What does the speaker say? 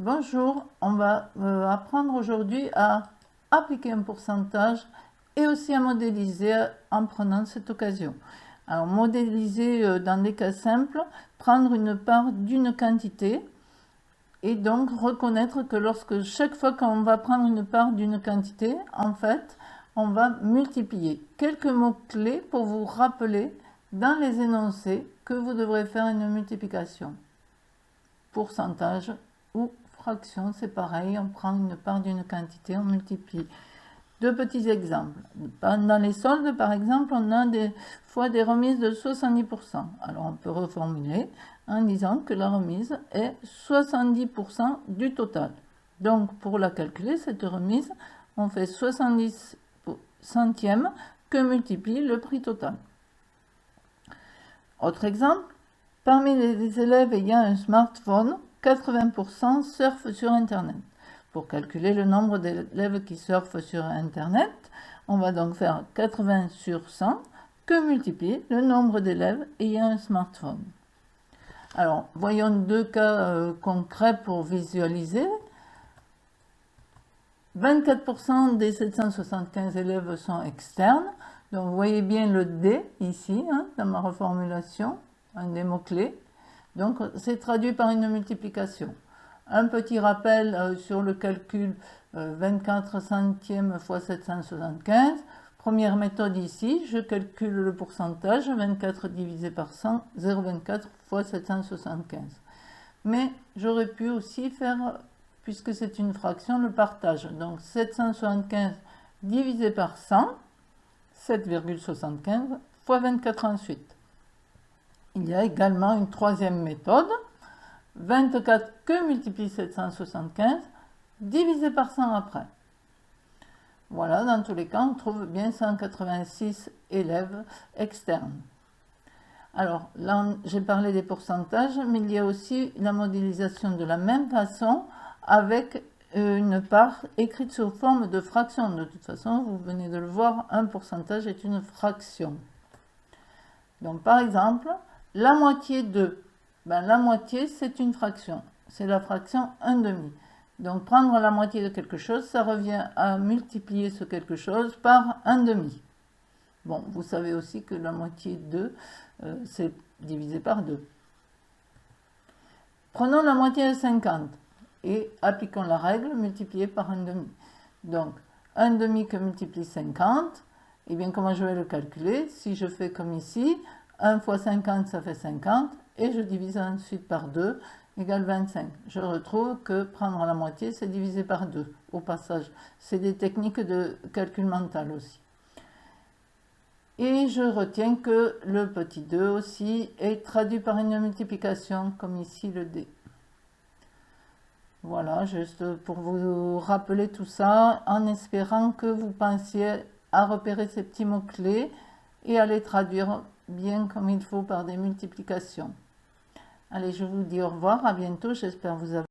Bonjour, on va apprendre aujourd'hui à appliquer un pourcentage et aussi à modéliser en prenant cette occasion. Alors modéliser dans des cas simples, prendre une part d'une quantité et donc reconnaître que chaque fois qu'on va prendre une part d'une quantité, en fait, on va multiplier. Quelques mots-clés pour vous rappeler dans les énoncés que vous devrez faire une multiplication. Pourcentage ou fraction, c'est pareil, on prend une part d'une quantité, on multiplie. Deux petits exemples. Dans les soldes, par exemple, on a des fois des remises de 70%. Alors on peut reformuler en disant que la remise est 70% du total. Donc pour la calculer, cette remise, on fait 70 centièmes que multiplie le prix total. Autre exemple, parmi les élèves ayant un smartphone, 80% surfent sur Internet. Pour calculer le nombre d'élèves qui surfent sur Internet, on va donc faire 80 sur 100 que multiplier le nombre d'élèves ayant un smartphone. Alors, voyons deux cas concrets pour visualiser. 24% des 775 élèves sont externes. Donc, vous voyez bien le D ici, dans ma reformulation, un des mots-clés. Donc, c'est traduit par une multiplication. Un petit rappel sur le calcul 24 centièmes fois 775. Première méthode ici, je calcule le pourcentage, 24 divisé par 100, 0,24 fois 775. Mais j'aurais pu aussi faire, puisque c'est une fraction, le partage. Donc 775 divisé par 100, 7,75 fois 24 ensuite. Il y a également une troisième méthode, 24 que multiplie 775, divisé par 100 après. Voilà, dans tous les cas, on trouve bien 186 élèves externes. Alors, là, j'ai parlé des pourcentages, mais il y a aussi la modélisation de la même façon avec une part écrite sous forme de fraction. De toute façon, vous venez de le voir, un pourcentage est une fraction. Donc, par exemple, la moitié de, la moitié, c'est une fraction. C'est la fraction 1 demi. Donc, prendre la moitié de quelque chose, ça revient à multiplier ce quelque chose par 1 demi. Bon, vous savez aussi que la moitié de, c'est divisé par 2. Prenons la moitié de 50 et appliquons la règle multipliée par 1 demi. Donc, 1 demi que multiplie 50, et bien comment je vais le calculer? Si je fais comme ici, 1 fois 50, ça fait 50, et je divise ensuite par 2, égale 25. Je retrouve que prendre la moitié, c'est diviser par 2, au passage. C'est des techniques de calcul mental aussi. Et je retiens que le petit 2 aussi est traduit par une multiplication, comme ici le D. Voilà, juste pour vous rappeler tout ça, en espérant que vous pensiez à repérer ces petits mots-clés et à les traduire bien comme il faut par des multiplications. Allez, je vous dis au revoir, à bientôt, j'espère vous avoir